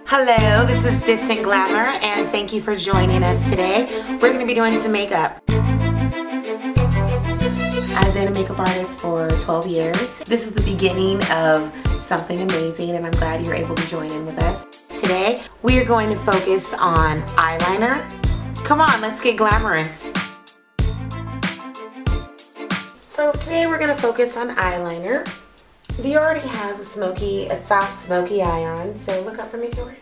Hello, this is Distant Glamour, and thank you for joining us today. We're going to be doing some makeup. I've been a makeup artist for 12 years. This is the beginning of something amazing, and I'm glad you're able to join in with us. Today, we are going to focus on eyeliner. Come on, let's get glamorous. So today we're going to focus on eyeliner. Dee already has a soft smoky eye on, so look up for me, George.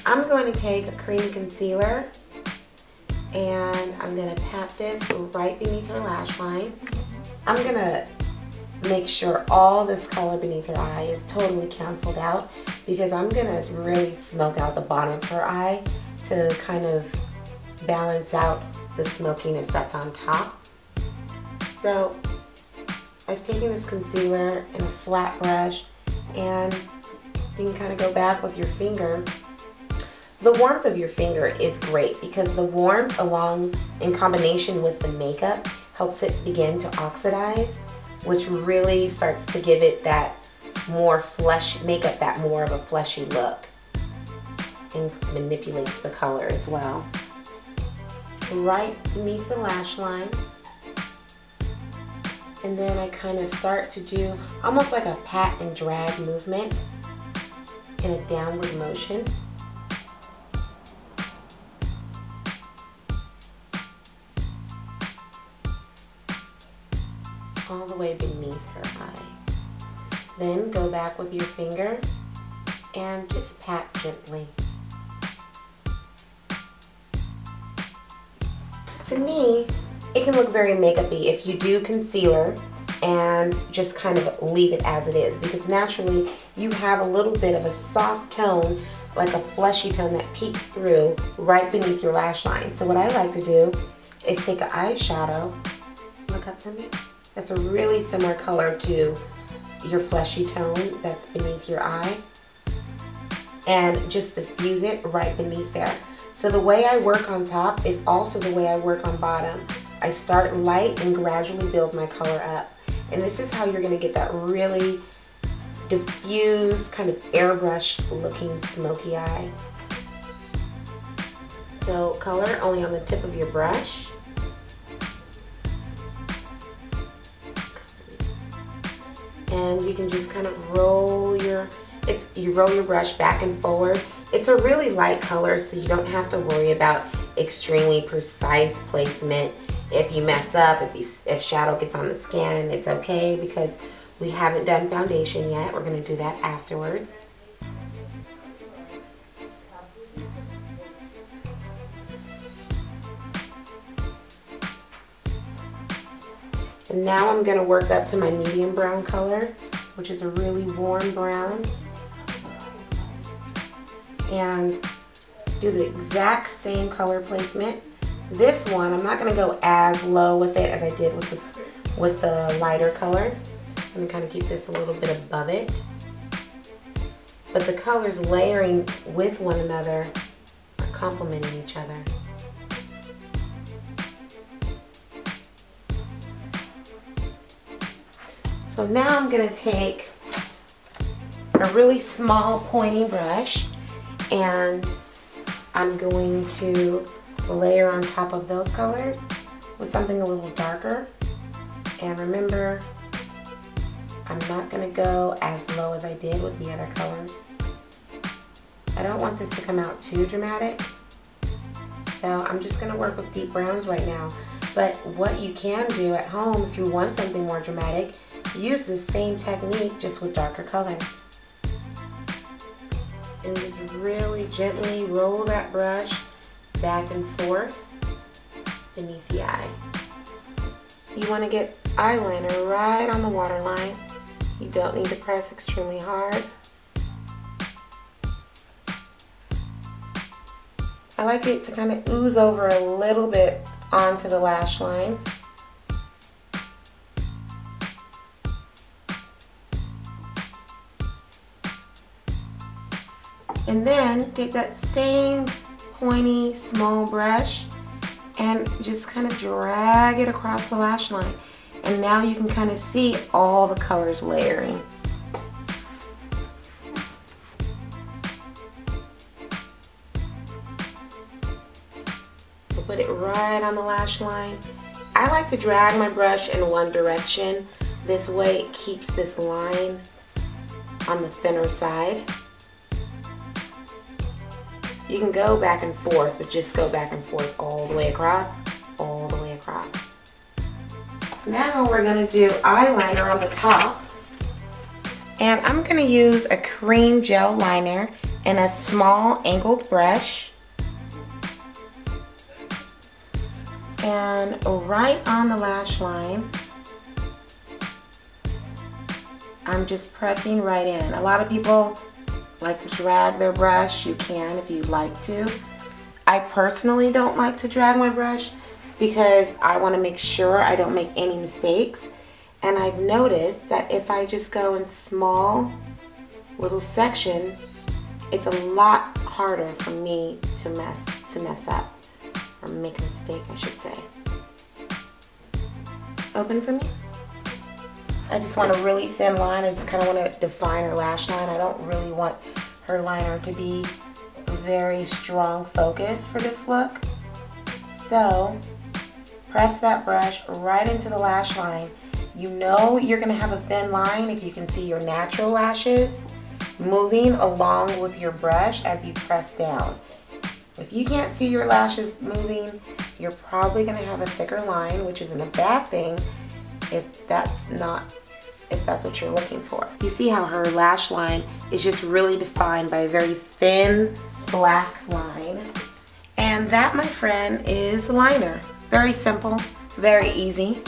I'm going to take a cream concealer and I'm going to pat this right beneath her lash line. I'm going to make sure all this color beneath her eye is totally canceled out because I'm going to really smoke out the bottom of her eye to kind of balance out the smokiness that's on top. So I've taken this concealer in a flat brush and you can kind of go back with your finger. The warmth of your finger is great because the warmth along in combination with the makeup helps it begin to oxidize, which really starts to give it that more makeup that more of a fleshy look and manipulates the color as well. Right beneath the lash line. And then I kind of start to do almost like a pat and drag movement in a downward motion. All the way beneath her eye. Then go back with your finger and just pat gently. To me, it can look very makeup-y if you do concealer and just kind of leave it as it is, because naturally you have a little bit of a soft tone, like a fleshy tone that peeks through right beneath your lash line. So what I like to do is take an eyeshadow, look up for me, that's a really similar color to your fleshy tone that's beneath your eye, and just diffuse it right beneath there. So the way I work on top is also the way I work on bottom. I start light and gradually build my color up. And this is how you're going to get that really diffused, kind of airbrush looking smoky eye. So color only on the tip of your brush. And you can just kind of roll your brush back and forward. It's a really light color, so you don't have to worry about extremely precise placement. If you mess up, if shadow gets on the skin, it's okay because we haven't done foundation yet. We're going to do that afterwards. And now I'm going to work up to my medium brown color, which is a really warm brown, and do the exact same color placement. This one, I'm not going to go as low with it as I did with the lighter color. I'm going to kind of keep this a little bit above it. But the colors layering with one another are complementing each other. So now I'm going to take a really small pointy brush and I'm going to layer on top of those colors with something a little darker. And remember, I'm not going to go as low as I did with the other colors. I don't want this to come out too dramatic, so I'm just going to work with deep browns right now. But what you can do at home if you want something more dramatic, use the same technique just with darker colors. And just really gently roll that brush back and forth beneath the eye. You want to get eyeliner right on the waterline. You don't need to press extremely hard. I like it to kind of ooze over a little bit onto the lash line. And then take that same pointy small brush and just kind of drag it across the lash line. And now you can kind of see all the colors layering. put it right on the lash line. I like to drag my brush in one direction. This way it keeps this line on the thinner side. You can go back and forth, but just go back and forth all the way across, all the way across. Now we're gonna do eyeliner on the top. And I'm gonna use a cream gel liner and a small angled brush. And right on the lash line, I'm just pressing right in. A lot of people like to drag their brush. You can if you'd like to. I personally don't like to drag my brush because I want to make sure I don't make any mistakes. And I've noticed that if I just go in small little sections, it's a lot harder for me to mess up, or make a mistake, I should say. Open for me. I just want a really thin line. I just kind of want to define her lash line. I don't really want her liner to be a very strong focus for this look. So press that brush right into the lash line. You know you're going to have a thin line if you can see your natural lashes moving along with your brush as you press down. If you can't see your lashes moving, you're probably going to have a thicker line, which isn't a bad thing if that's what you're looking for. You see how her lash line is just really defined by a very thin black line. And that, my friend, is liner. Very simple, very easy.